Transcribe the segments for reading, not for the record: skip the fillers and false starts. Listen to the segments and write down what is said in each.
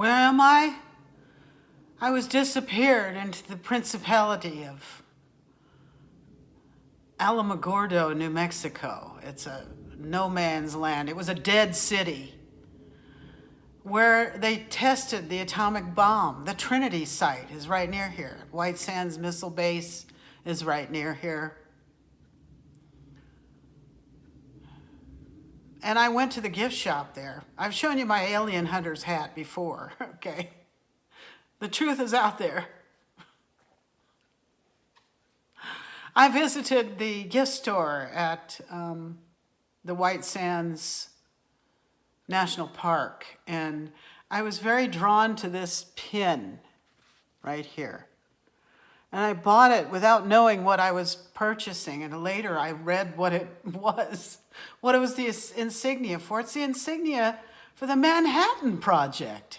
Where am I? I was disappeared into the Principality of Alamogordo, New Mexico. It's a no man's land. It was a dead city where they tested the atomic bomb. The Trinity site is right near here. White Sands Missile Base is right near here. And I went to the gift shop there. I've shown you my alien hunter's hat before, okay? The truth is out there. I visited the gift store at the White Sands National Park, and I was very drawn to this pin right here. And I bought it without knowing what I was purchasing, and later I read what it was the insignia for. It's the insignia for the Manhattan Project.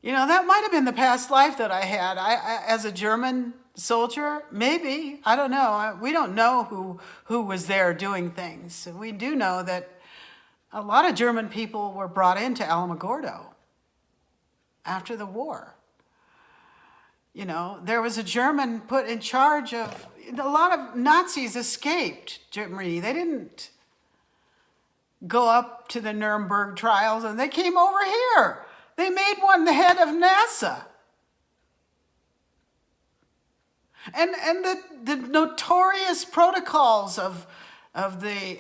You know, that might have been the past life that I had. I as a German soldier, maybe, I don't know. We don't know who was there doing things. We do know that a lot of German people were brought into Alamogordo after the war. You know, there was a German put in charge of, a lot of Nazis escaped Germany. They didn't go up to the Nuremberg trials, and they came over here. They made one the head of NASA. And the notorious protocols of the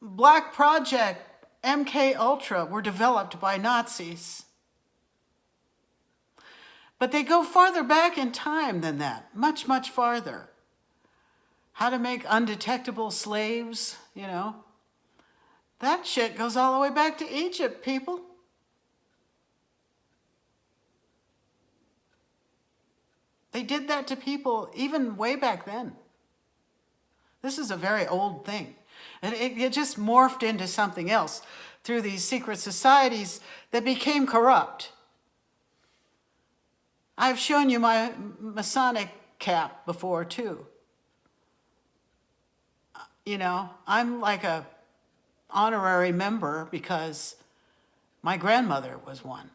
Black Project, MK Ultra, were developed by Nazis. But they go farther back in time than that, much, much farther. How to make undetectable slaves, you know. That shit goes all the way back to Egypt, people. They did that to people even way back then. This is a very old thing. And it just morphed into something else through these secret societies that became corrupt. I've shown you my Masonic cap before, too. You know, I'm like a honorary member because my grandmother was one.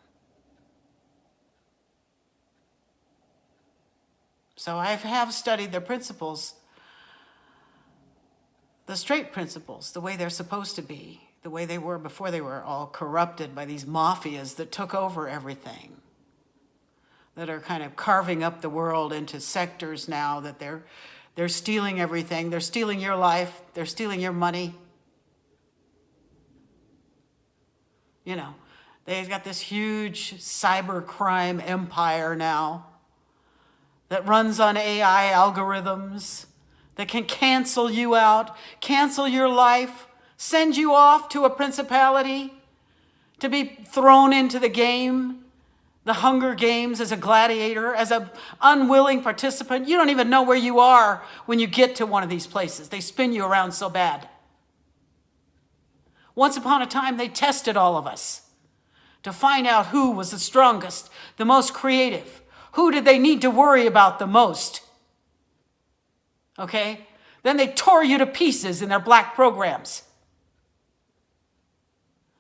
So I have studied their principles, the straight principles, the way they're supposed to be, the way they were before they were all corrupted by these mafias that took over everything, that are kind of carving up the world into sectors now, that they're stealing everything. They're stealing your life. They're stealing your money. You know, they've got this huge cyber crime empire now that runs on AI algorithms, that can cancel you out, cancel your life, send you off to a principality to be thrown into the game, the Hunger Games, as a gladiator, as an unwilling participant. You don't even know where you are when you get to one of these places. They spin you around so bad. Once upon a time, they tested all of us to find out who was the strongest, the most creative. Who did they need to worry about the most? Okay? Then they tore you to pieces in their black programs,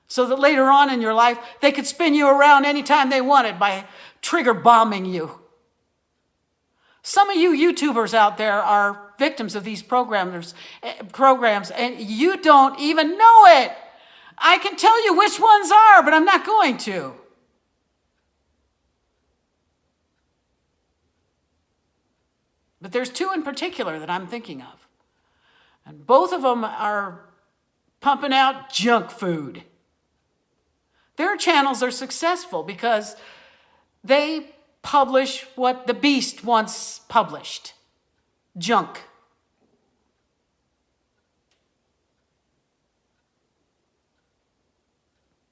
so that later on in your life, they could spin you around anytime they wanted by trigger bombing you. Some of you YouTubers out there are victims of these programs, and you don't even know it. I can tell you which ones are, but I'm not going to. But there's two in particular that I'm thinking of. And both of them are pumping out junk food. Their channels are successful because they publish what the beast once published. Junk.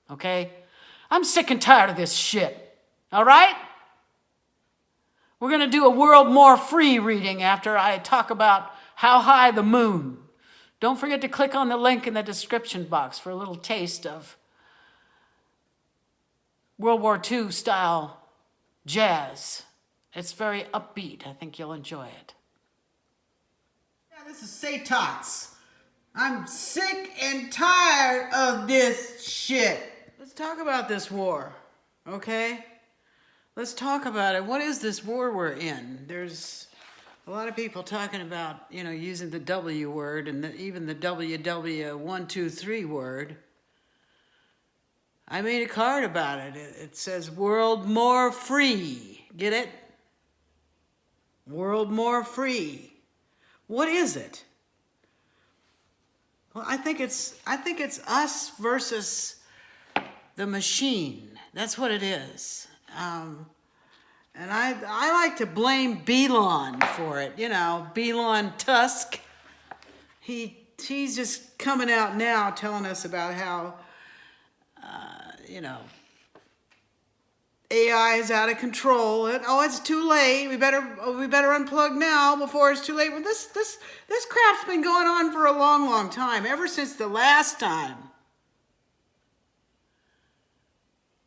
Okay? I'm sick and tired of this shit. All right? We're going to do a World More Free reading after I talk about How High the Moon. Don't forget to click on the link in the description box for a little taste of World War II style jazz. It's very upbeat. I think you'll enjoy it. Yeah, this is SATOTS. I'm sick and tired of this shit. Let's talk about this war, okay? Let's talk about it. What is this war we're in? There's a lot of people talking about, using the W word and even the WWIII word. I made a card about it. It says world more free. Get it? World more free. What is it? Well, I think it's us versus the machine. That's what it is. And I like to blame Belon for it. Belon Tusk. He's just coming out now telling us about how, AI is out of control. It's too late. We better unplug now before it's too late. Well, this crap's been going on for a long, long time. Ever since the last time.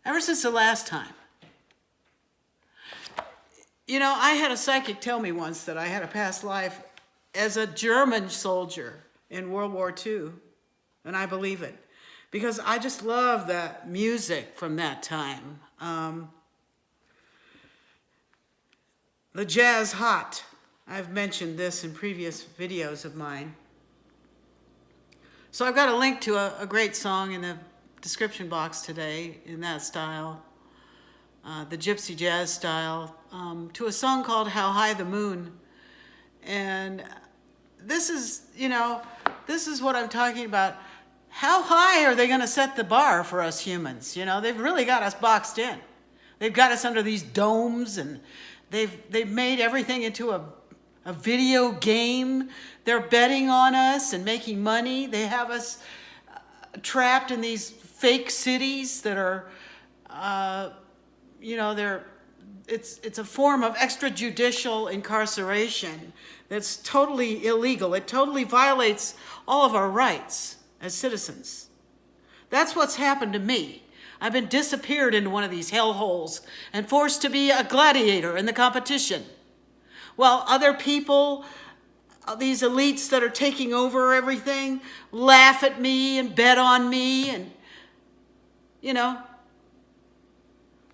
I had a psychic tell me once that I had a past life as a German soldier in World War II. And I believe it. Because I just love the music from that time. The jazz hot. I've mentioned this in previous videos of mine. So I've got a link to a great song in the description box today in that style. The gypsy jazz style. To a song called How High the Moon. And this is what I'm talking about. How high are they going to set the bar for us humans? They've really got us boxed in. They've got us under these domes, and they've made everything into a video game. They're betting on us and making money. They have us trapped in these fake cities that are, it's a form of extrajudicial incarceration that's totally illegal. It totally violates all of our rights as citizens. That's what's happened to me. I've been disappeared into one of these hellholes and forced to be a gladiator in the competition. While other people, these elites that are taking over everything, laugh at me and bet on me and,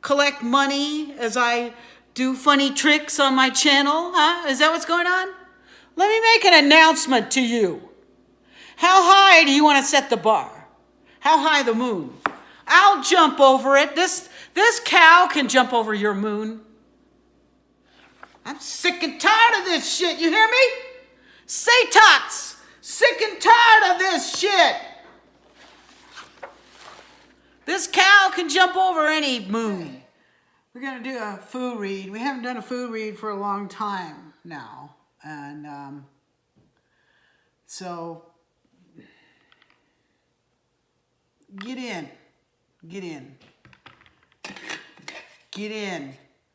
collect money as I do funny tricks on my channel. Is that what's going on? Let me make an announcement to you. How high do you want to set the bar? How high the moon? I'll jump over it. This cow can jump over your moon. I'm sick and tired of this shit. You hear me? SATOTS. Sick and tired of this shit. This cow can jump over any moon. We're going to do a Foo Read. We haven't done a Foo Read for a long time now. And so... Get in. I'm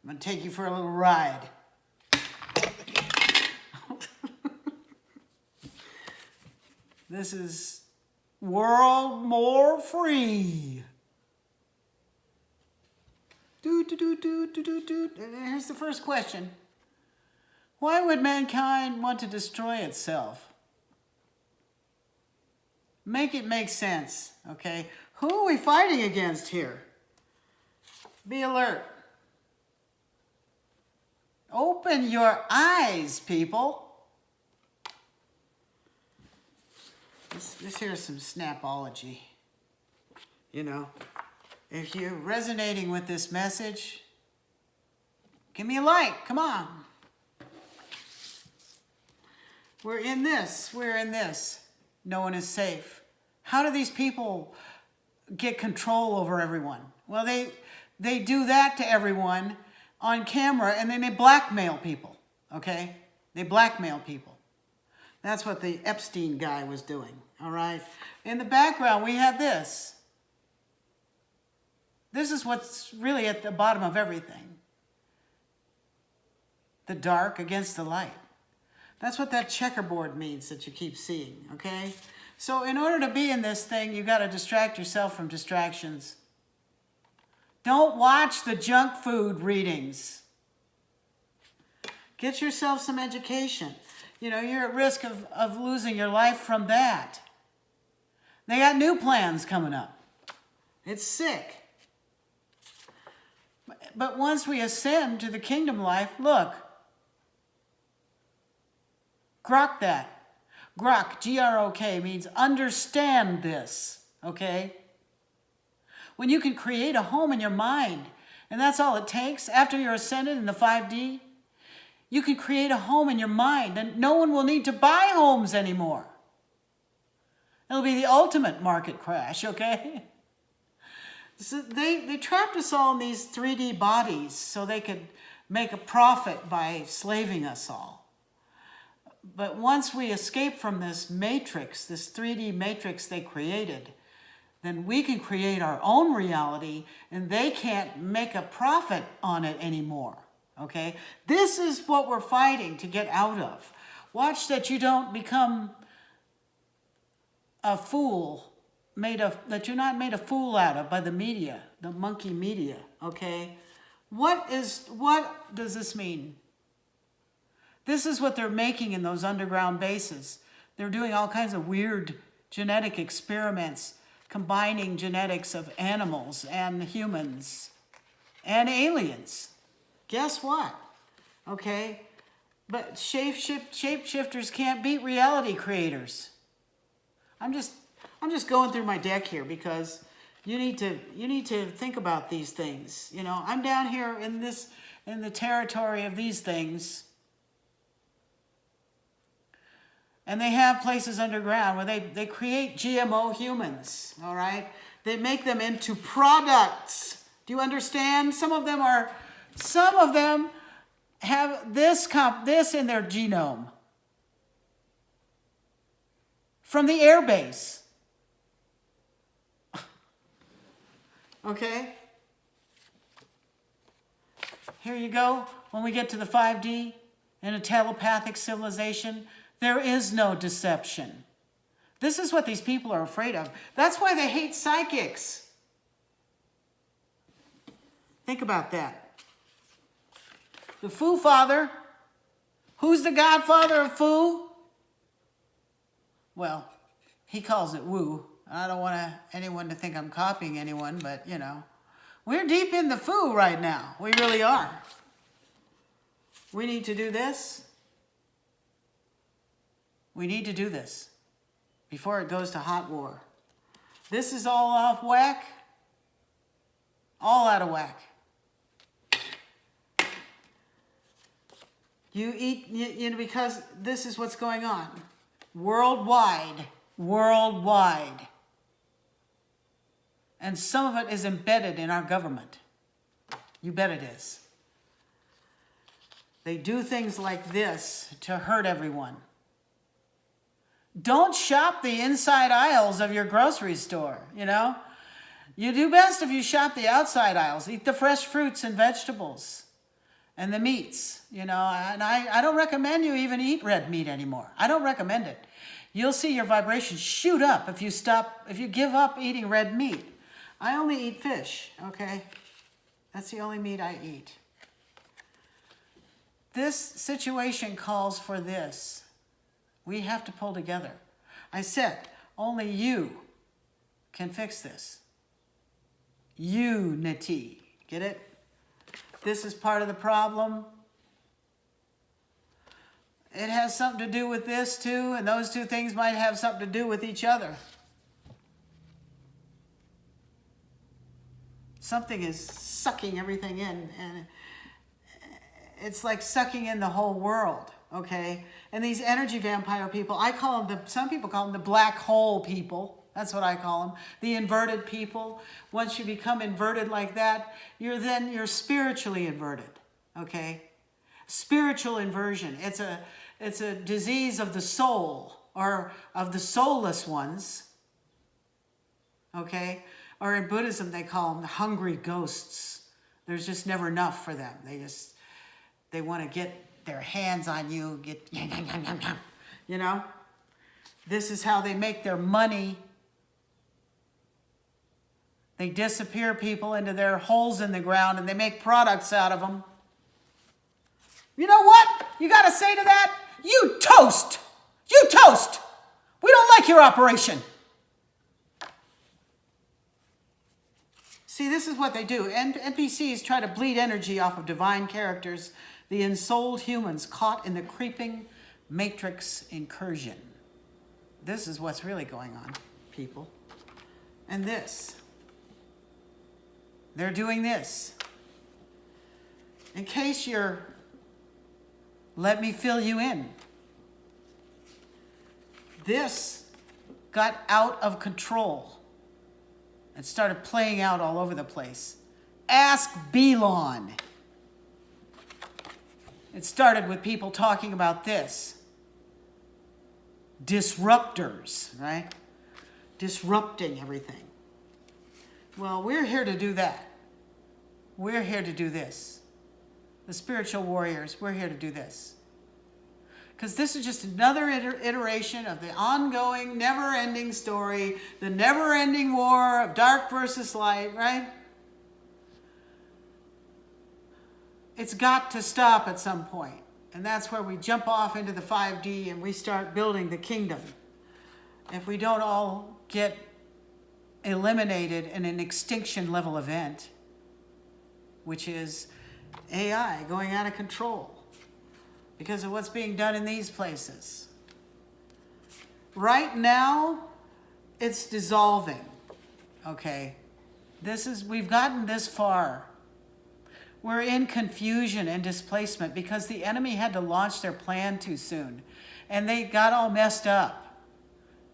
going to take you for a little ride. This is world more free. Here's the first question. Why would mankind want to destroy itself? Make it make sense, okay? Who are we fighting against here? Be alert. Open your eyes, people. This here's some snapology. If you're resonating with this message, give me a like, come on. We're in this. No one is safe. How do these people get control over everyone? Well, they do that to everyone on camera, and then they blackmail people, okay? They blackmail people. That's what the Epstein guy was doing, all right? In the background, we have this. This is what's really at the bottom of everything. The dark against the light. That's what that checkerboard means that you keep seeing, okay? So in order to be in this thing, you've got to distract yourself from distractions. Don't watch the junk food readings. Get yourself some education. You're at risk of losing your life from that. They got new plans coming up. It's sick. But once we ascend to the kingdom life, look, grok that. Grok, G-R-O-K, means understand this, okay? When you can create a home in your mind, and that's all it takes, after you're ascended in the 5D, you can create a home in your mind, and no one will need to buy homes anymore. It'll be the ultimate market crash, okay? So they trapped us all in these 3D bodies so they could make a profit by slaving us all. But once we escape from this matrix, this 3D matrix they created, then we can create our own reality and they can't make a profit on it anymore, okay? This is what we're fighting to get out of. Watch that you don't become a fool, that you're not made a fool out of by the media, the monkey media, okay? What does this mean? This is what they're making in those underground bases. They're doing all kinds of weird genetic experiments, combining genetics of animals and humans and aliens. Guess what? Okay? But shapeshifters can't beat reality creators. I'm just going through my deck here because you need to think about these things. You know, I'm down here in the territory of these things. And they have places underground where they create GMO humans, all right? They make them into products. Do you understand? Some of them have this in their genome from the air base. Okay? Here you go. When we get to the 5D in a telepathic civilization, there is no deception. This is what these people are afraid of. That's why they hate psychics. Think about that. The Foo Father. Who's the godfather of Foo? Well, he calls it woo. I don't want anyone to think I'm copying anyone, but, you know. We're deep in the Foo right now. We really are. We need to do this. We need to do this before it goes to hot war. This is all off whack. All out of whack. Because this is what's going on. Worldwide. And some of it is embedded in our government. You bet it is. They do things like this to hurt everyone. Don't shop the inside aisles of your grocery store, you know. You do best if you shop the outside aisles. Eat the fresh fruits and vegetables and the meats, you know. And I don't recommend you even eat red meat anymore. I don't recommend it. You'll see your vibrations shoot up if you give up eating red meat. I only eat fish, okay? That's the only meat I eat. This situation calls for this. We have to pull together. I said, only you can fix this. Unity. Get it? This is part of the problem. It has something to do with this too, and those two things might have something to do with each other. Something is sucking everything in, and it's like sucking in the whole world. Okay, and these energy vampire people, some people call them the black hole people. That's what I call them. The inverted people. Once you become inverted like that, you're spiritually inverted. Okay, spiritual inversion. It's a disease of the soul or of the soulless ones. Okay, or in Buddhism they call them the hungry ghosts. There's just never enough for them. They want to get their hands on you, you know? This is how they make their money. They disappear people into their holes in the ground and they make products out of them. You know what you got to say to that? You toast! You toast! We don't like your operation. See, this is what they do. NPCs try to bleed energy off of divine characters, the ensouled humans caught in the creeping matrix incursion. This is what's really going on, people. And this. They're doing this. In case you're, let me fill you in. This got out of control. It started playing out all over the place. Ask Belon. It started with people talking about this. Disruptors, right? Disrupting everything. Well, we're here to do that. We're here to do this. The spiritual warriors, we're here to do this. Because this is just another iteration of the ongoing, never-ending story, the never-ending war of dark versus light, right? It's got to stop at some point. And that's where we jump off into the 5D and we start building the kingdom. If we don't all get eliminated in an extinction level event, which is AI going out of control because of what's being done in these places. Right now, it's dissolving, okay? We've gotten this far. We're in confusion and displacement because the enemy had to launch their plan too soon. And they got all messed up.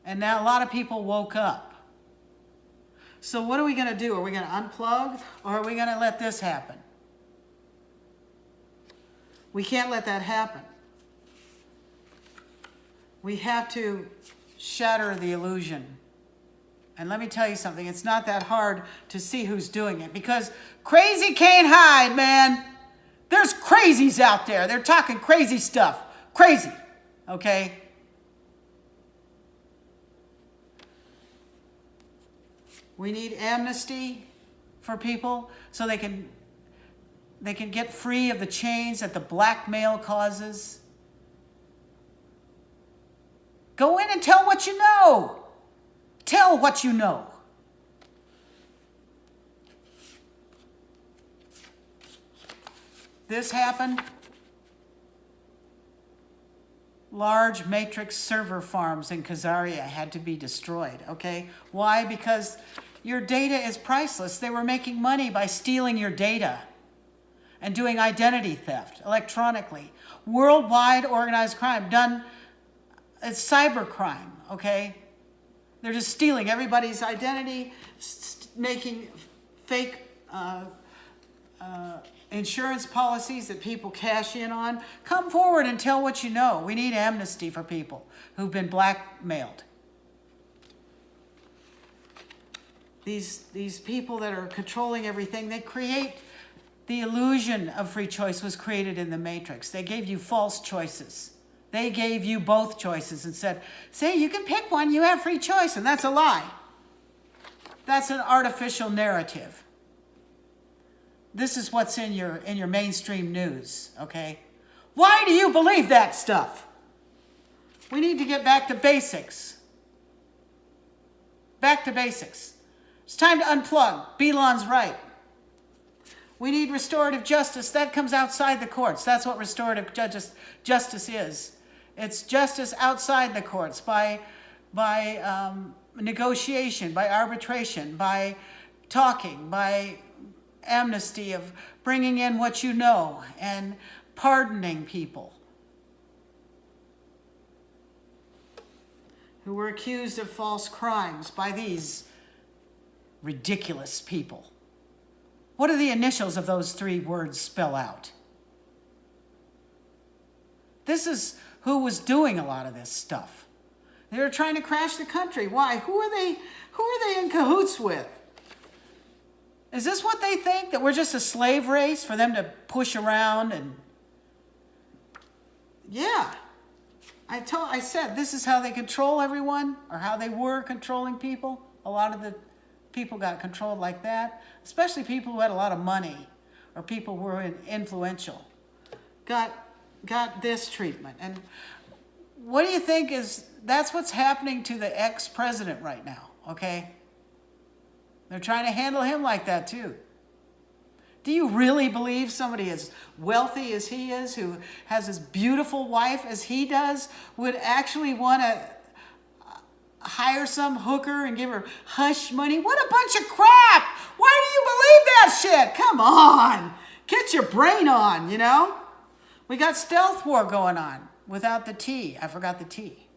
And now a lot of people woke up. So what are we going to do? Are we going to unplug or are we going to let this happen? We can't let that happen. We have to shatter the illusion. And let me tell you something, it's not that hard to see who's doing it because crazy can't hide, man. There's crazies out there. They're talking crazy stuff. Crazy, okay? We need amnesty for people so they can get free of the chains that the blackmail causes. Go in and tell what you know. Tell what you know. This happened. Large matrix server farms in Khazaria had to be destroyed, okay? Why? Because your data is priceless. They were making money by stealing your data and doing identity theft electronically. Worldwide organized crime done, it's cyber crime, okay? They're just stealing everybody's identity, making fake insurance policies that people cash in on. Come forward and tell what you know. We need amnesty for people who've been blackmailed. These people that are controlling everything, they create the illusion of free choice was created in the Matrix. They gave you false choices. They gave you both choices and said, see, you can pick one, you have free choice, and that's a lie. That's an artificial narrative. This is what's in your mainstream news, okay? Why do you believe that stuff? We need to get back to basics. Back to basics. It's time to unplug. Belon's right. We need restorative justice. That comes outside the courts. That's what restorative justice is. It's justice outside the courts by negotiation, by arbitration, by talking, by amnesty of bringing in what you know and pardoning people who were accused of false crimes by these ridiculous people. What do the initials of those three words spell out? This is who was doing a lot of this stuff. They were trying to crash the country. Why? Who are they in cahoots with? Is this what they think? That we're just a slave race for them to push around and... Yeah. I said this is how they control everyone, or how they were controlling people. A lot of the people got controlled like that, especially people who had a lot of money or people who were influential. Got this treatment. And what do you think that's what's happening to the ex-president right now, okay? They're trying to handle him like that too. Do you really believe somebody as wealthy as he is, who has as beautiful wife as he does, would actually want to hire some hooker and give her hush money? What a bunch of crap! Why do you believe that shit? Come on! Get your brain on, you know? We got stealth war going on without the T. I forgot the T.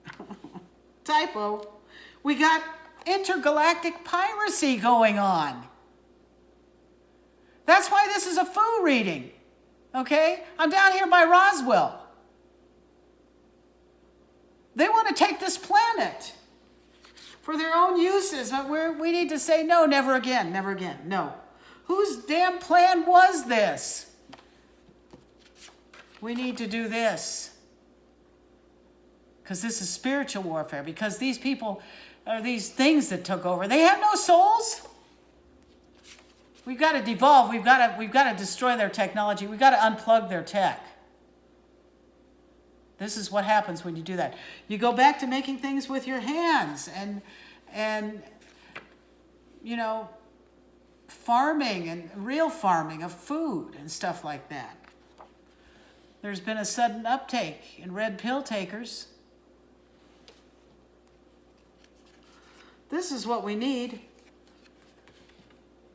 Typo. We got intergalactic piracy going on. That's why this is a Foo reading, okay? I'm down here by Roswell. They want to take this planet for their own uses, but we need to say, no, never again, never again, no. Whose damn plan was this? We need to do this. Because this is spiritual warfare, because these people are these things that took over. They have no souls. We've got to devolve. We've got to destroy their technology. We've got to unplug their tech. This is what happens when you do that. You go back to making things with your hands and you know, farming and real farming of food and stuff like that. There's been a sudden uptake in red pill takers. This is what we need.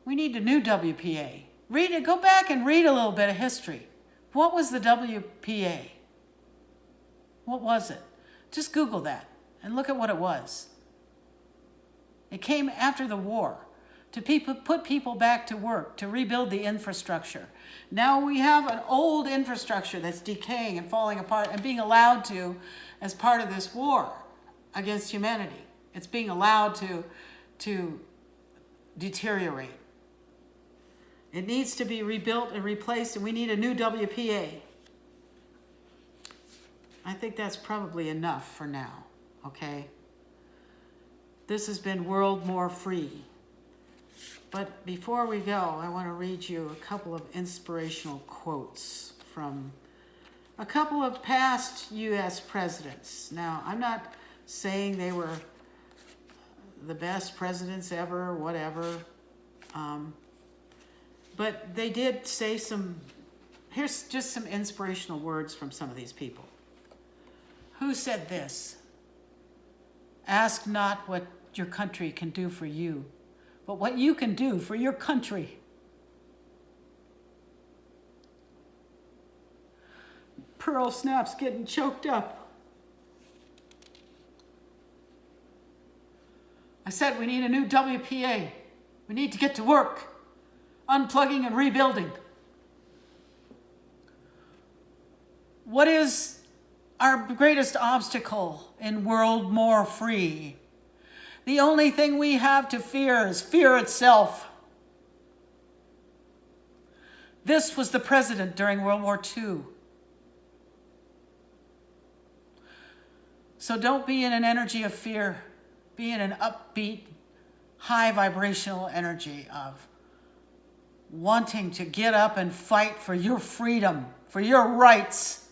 We need a new WPA. Read it. Go back and read a little bit of history. What was the WPA? What was it? Just Google that and look at what it was. It came after the war to put people back to work, to rebuild the infrastructure. Now we have an old infrastructure that's decaying and falling apart and being allowed to, as part of this war against humanity, it's being allowed to deteriorate. It needs to be rebuilt and replaced, and we need a new WPA. I think that's probably enough for now, okay? This has been World More Free. But before we go, I want to read you a couple of inspirational quotes from a couple of past U.S. presidents. Now, I'm not saying they were the best presidents ever, whatever. But they did say here's just some inspirational words from some of these people. Who said this? Ask not what your country can do for you, but what you can do for your country. Pearl Snap's getting choked up. I said we need a new WPA. We need to get to work, unplugging and rebuilding. What is our greatest obstacle in World More Free? The only thing we have to fear is fear itself. This was the president during World War II. So don't be in an energy of fear. Be in an upbeat, high vibrational energy of wanting to get up and fight for your freedom, for your rights.